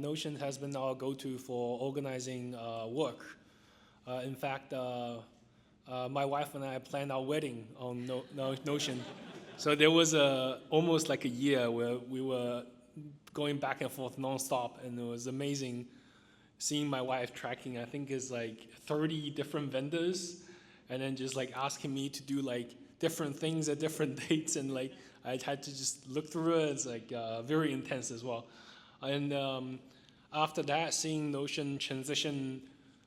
Notion has been our go-to for organizing work. In fact, my wife and I planned our wedding on Notion. So there was almost like a year where we were going back and forth nonstop, and it was amazing seeing my wife tracking, I think it's like 30 different vendors, and then just like asking me to do like different things at different dates, and like I had to just look through it. It's like very intense as well. And after that, seeing Notion transition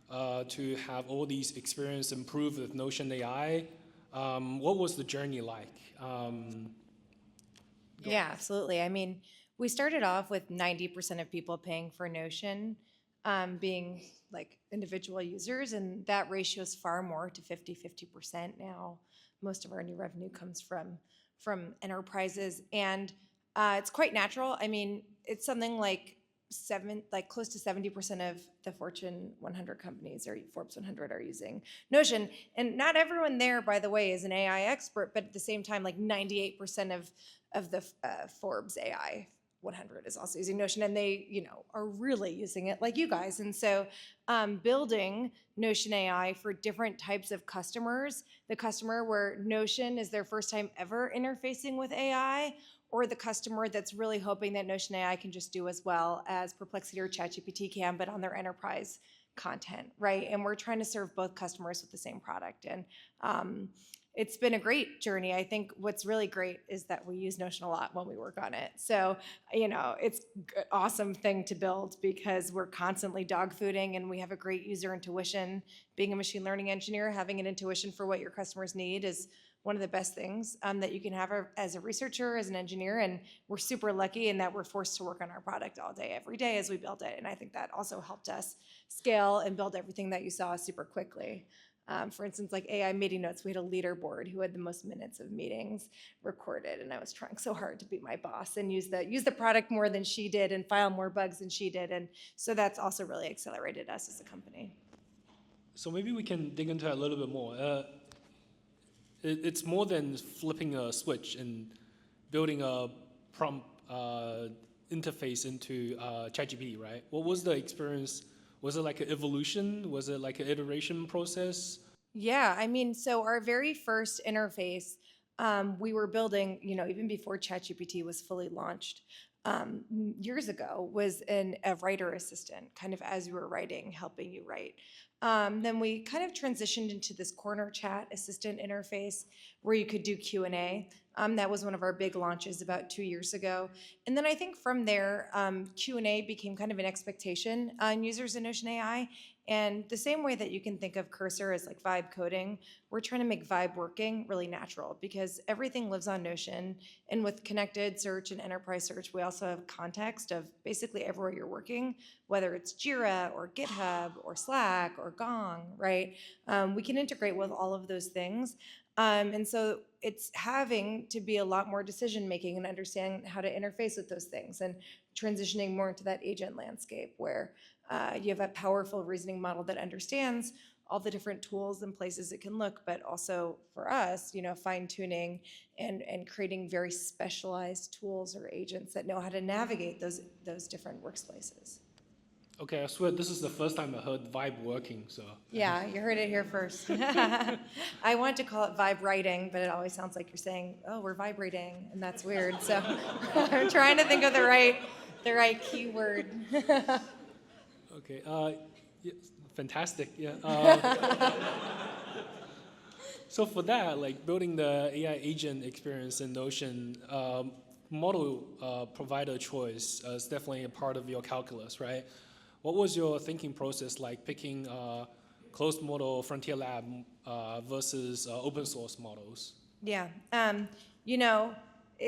to have all these experience improve with Notion AI, what was the journey like? Yeah, absolutely. I mean, we started off with 90% of people paying for Notion being like individual users, and that ratio is far more to 50% now. Most of our new revenue comes from enterprises, and it's quite natural. I mean, it's something like close to 70% of the Fortune 100 companies or Forbes 100 are using Notion, and not everyone there, by the way, is an AI expert. But at the same time, like 98% of the Forbes AI 100 is also using Notion, and they, are really using it like you guys. And so, building Notion AI for different types of customers, the customer where Notion is their first time ever interfacing with AI, or the customer that's really hoping that Notion AI can just do as well as Perplexity or ChatGPT can, but on their enterprise content, right? And we're trying to serve both customers with the same product. And it's been a great journey. I think what's really great is that we use Notion a lot when we work on it. So, it's an awesome thing to build because we're constantly dog fooding, and we have a great user intuition. Being a machine learning engineer, having an intuition for what your customers need is one of the best things that you can have as a researcher, as an engineer. And we're super lucky in that we're forced to work on our product all day, every day as we build it. And I think that also helped us scale and build everything that you saw super quickly. For instance, like AI meeting notes, we had a leaderboard who had the most minutes of meetings recorded, and I was trying so hard to be my boss and use the product more than she did and file more bugs than she did. And so that's also really accelerated us as a company. So maybe we can dig into that a little bit more. It's more than flipping a switch and building a prompt interface into ChatGPT, right? What was the experience? Was it like an evolution? Was it like an iteration process? Yeah, I mean, so our very first interface we were building, even before ChatGPT was fully launched years ago, was a writer assistant, kind of as you were writing, helping you write. Then we kind of transitioned into this corner chat assistant interface where you could do Q&A. That was one of our big launches about 2 years ago. And then I think from there, Q&A became kind of an expectation on users in Notion AI. And the same way that you can think of Cursor as like vibe coding, we're trying to make vibe working really natural because everything lives on Notion. And with connected search and enterprise search, we also have context of basically everywhere you're working, whether it's Jira or GitHub or Slack or Gong, right? We can integrate with all of those things. And so it's having to be a lot more decision making and understanding how to interface with those things and transitioning more into that agent landscape where you have a powerful reasoning model that understands all the different tools and places it can look, but also for us, fine tuning and creating very specialized tools or agents that know how to navigate those different workspaces. Okay, I swear this is the first time I heard vibe working. So Yeah, you heard it here first. I want to call it vibe writing, but it always sounds like you're saying, "Oh, we're vibrating," and that's weird. So I'm trying to think of the right keyword. okay, yeah, fantastic. Yeah. So for that, like building the AI agent experience in Notion, model provider choice is definitely a part of your calculus, right? What was your thinking process like picking closed model frontier lab versus open source models? Yeah.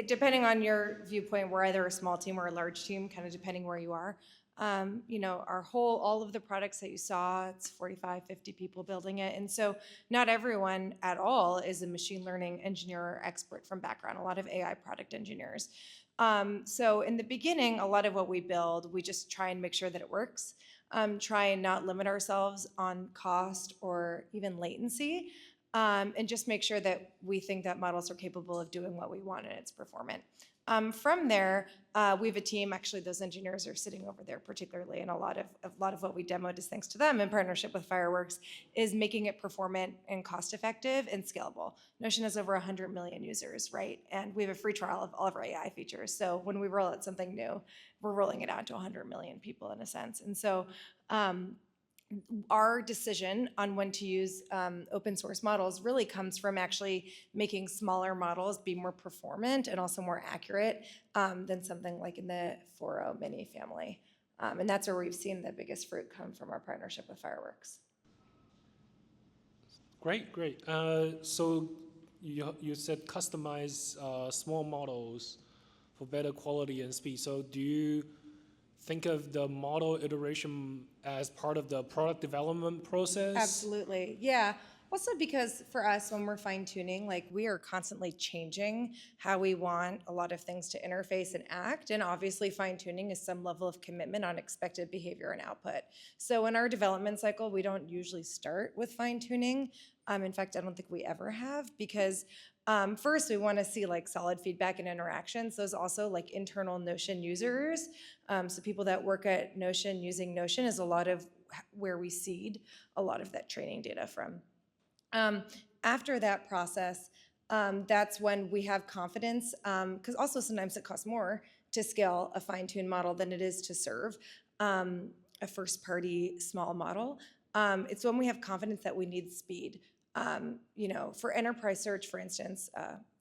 Depending on your viewpoint, we're either a small team or a large team, kind of depending where you are. All of the products that you saw, it's 45, 50 people building it. And so not everyone at all is a machine learning engineer or expert from background, a lot of AI product engineers. So in the beginning, a lot of what we build, we just try and make sure that it works, try and not limit ourselves on cost or even latency. and just make sure that we think that models are capable of doing what we want and it's performant. From there, we have a team. Actually, those engineers are sitting over there, particularly, and a lot of what we demoed is thanks to them in partnership with Fireworks, is making it performant and cost-effective and scalable. Notion has over 100 million users, right? And we have a free trial of all of our AI features. So when we roll out something new, we're rolling it out to 100 million people in a sense. And so our decision on when to use open source models really comes from actually making smaller models be more performant and also more accurate than something like in the 4.0 mini family. And that's where we've seen the biggest fruit come from our partnership with Fireworks. Great, great. So you said customize small models for better quality and speed. So do you think of the model iteration as part of the product development process? Absolutely, yeah. Also because for us, when we're fine tuning, like we are constantly changing how we want a lot of things to interface and act. And obviously fine tuning is some level of commitment on expected behavior and output. So in our development cycle, we don't usually start with fine tuning. In fact, I don't think we ever have because first we want to see like solid feedback and interactions. Those also like internal Notion users. So people that work at Notion using Notion is a lot of where we seed a lot of that training data from. After that process, that's when we have confidence, because also sometimes it costs more to scale a fine-tuned model than it is to serve a first-party small model. It's when we have confidence that we need speed. For enterprise search, for instance,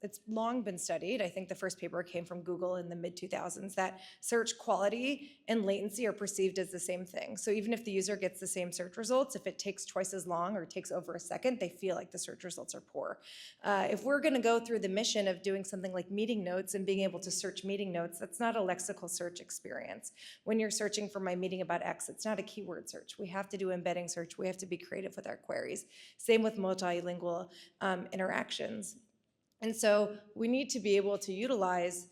it's long been studied. I think the first paper came from Google in the mid-2000s that search quality and latency are perceived as the same thing. So even if the user gets the same search results, if it takes twice as long or takes over a second, they feel like the search results are poor. If we're going to go through the mission of doing something like meeting notes and being able to search meeting notes, that's not a lexical search experience. When you're searching for my meeting about X, it's not a keyword search. We have to do embedding search. We have to be creative with our queries. Same with multilingual interactions. And so we need to be able to utilize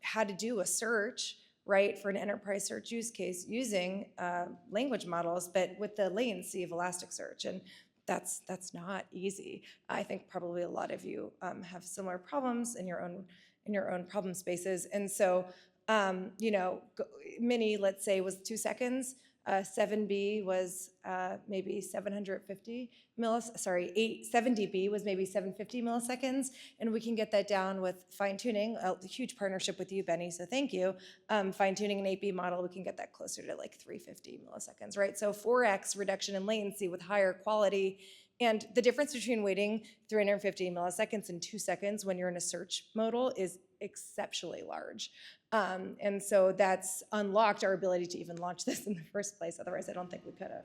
how to do a search, right, for an enterprise search use case using language models, but with the latency of Elasticsearch. And that's not easy. I think probably a lot of you have similar problems in your own problem spaces. And so, mini, let's say, was 2 seconds. 7B was maybe 750 millisecond. 70B was maybe 750 milliseconds, and we can get that down with fine tuning. A huge partnership with you, Benny. So thank you. Fine tuning an 8B model, we can get that closer to like 350 milliseconds, right? So 4x reduction in latency with higher quality. And the difference between waiting 350 milliseconds and 2 seconds when you're in a search modal is exceptionally large. And so that's unlocked our ability to even launch this in the first place. Otherwise, I don't think we could have.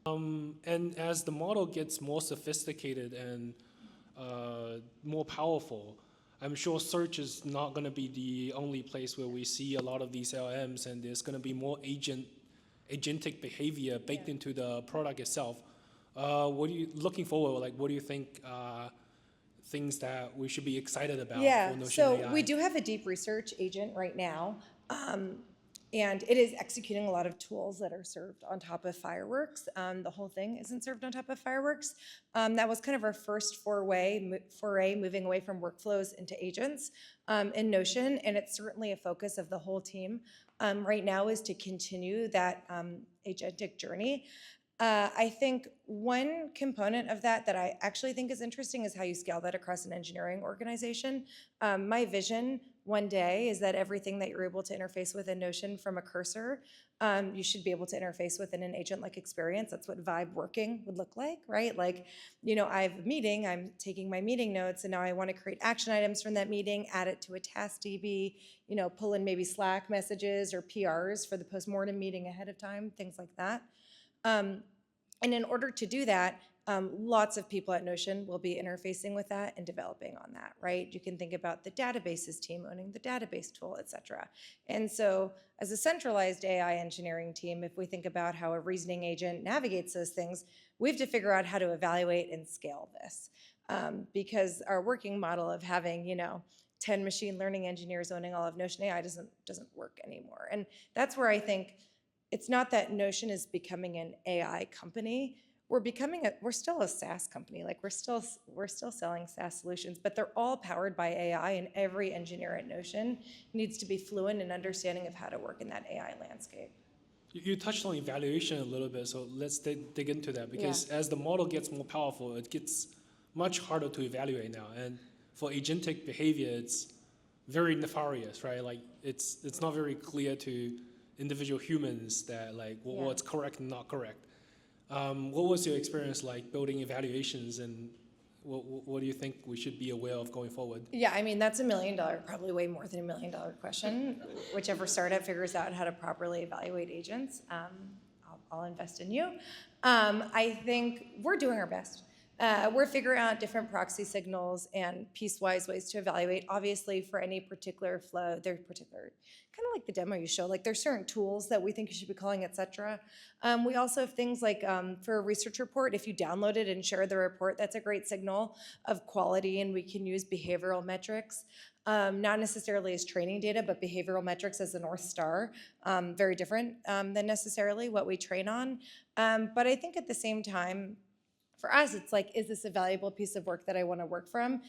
And as the model gets more sophisticated and more powerful, I'm sure search is not going to be the only place where we see a lot of these LMs, and there's going to be more agentic behavior baked into the product itself. What are you looking forward? Like, what do you think? Things that we should be excited about for Notion so AI? we do have a deep research agent right now, and it is executing a lot of tools that are served on top of Fireworks. The whole thing isn't served on top of Fireworks. That was kind of our first foray moving away from workflows into agents in Notion, and it's certainly a focus of the whole team right now is to continue that agentic journey. I think one component of that I actually think is interesting is how you scale that across an engineering organization. My vision one day is that everything that you're able to interface with in Notion from a cursor, you should be able to interface with in an agent-like experience. That's what vibe working would look like, right? Like, I have a meeting, I'm taking my meeting notes, and now I want to create action items from that meeting, add it to a task DB, pull in maybe Slack messages or PRs for the postmortem meeting ahead of time, things like that. And in order to do that, lots of people at Notion will be interfacing with that and developing on that, right? You can think about the databases team owning the database tool, et cetera. And so as a centralized AI engineering team, if we think about how a reasoning agent navigates those things, we have to figure out how to evaluate and scale this. Because our working model of having, 10 machine learning engineers owning all of Notion AI doesn't work anymore. And that's where I think it's not that Notion is becoming an AI company. we're still a SaaS company. Like we're still selling SaaS solutions, but they're all powered by AI, and every engineer at Notion needs to be fluent in understanding of how to work in that AI landscape. You touched on evaluation a little bit, so let's dig into that, because as the model gets more powerful, it gets much harder to evaluate now. And for agentic behavior, it's very nefarious, right? Like it's not very clear to individual humans that like what's correct and not correct. What was your experience like building evaluations, and what do you think we should be aware of going forward? Yeah, I mean, that's $1 million, probably way more than $1 million question. Whichever startup figures out how to properly evaluate agents, I'll invest in you. I think we're doing our best. We're figuring out different proxy signals and piecewise ways to evaluate. Obviously, for any particular flow, there's particular, kind of like the demo you show, like there's certain tools that we think you should be calling, et cetera. We also have things like for a research report, if you download it and share the report, that's a great signal of quality, and we can use behavioral metrics. Not necessarily as training data, but behavioral metrics as the North Star. Very different than necessarily what we train on. But I think at the same time, for us, it's like, is this a valuable piece of work that I want to work from?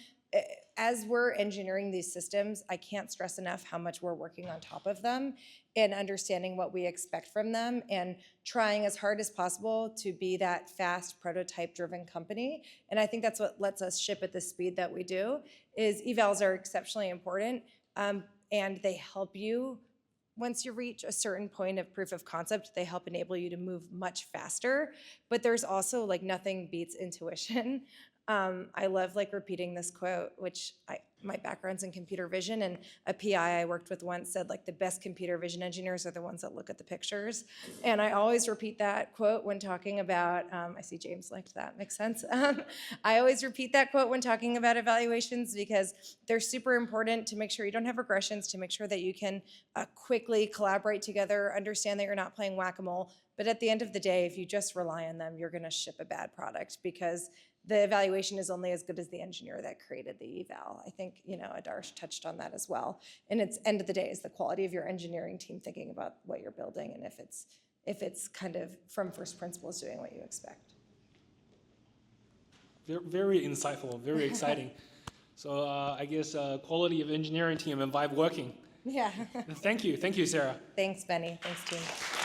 As we're engineering these systems, I can't stress enough how much we're working on top of them and understanding what we expect from them and trying as hard as possible to be that fast prototype-driven company. And I think that's what lets us ship at the speed that we do, is evals are exceptionally important, and they help you. Once you reach a certain point of proof of concept, they help enable you to move much faster. But there's also like nothing beats intuition. I love like repeating this quote, which my background's in computer vision, and a PI I worked with once said like the best computer vision engineers are the ones that look at the pictures. And I always repeat that quote when talking about, I see James liked that, makes sense. I always repeat that quote when talking about evaluations because they're super important to make sure you don't have regressions, to make sure that you can quickly collaborate together, understand that you're not playing whack-a-mole. But at the end of the day, if you just rely on them, you're gonna ship a bad product because the evaluation is only as good as the engineer that created the eval. I think, Adarsh touched on that as well. And it's end of the day is the quality of your engineering team thinking about what you're building and if it's kind of from first principles doing what you expect. Very insightful, very exciting. So I guess quality of engineering team and vibe working. Yeah. Thank you, Sarah. Thanks, Benny. Thanks, team.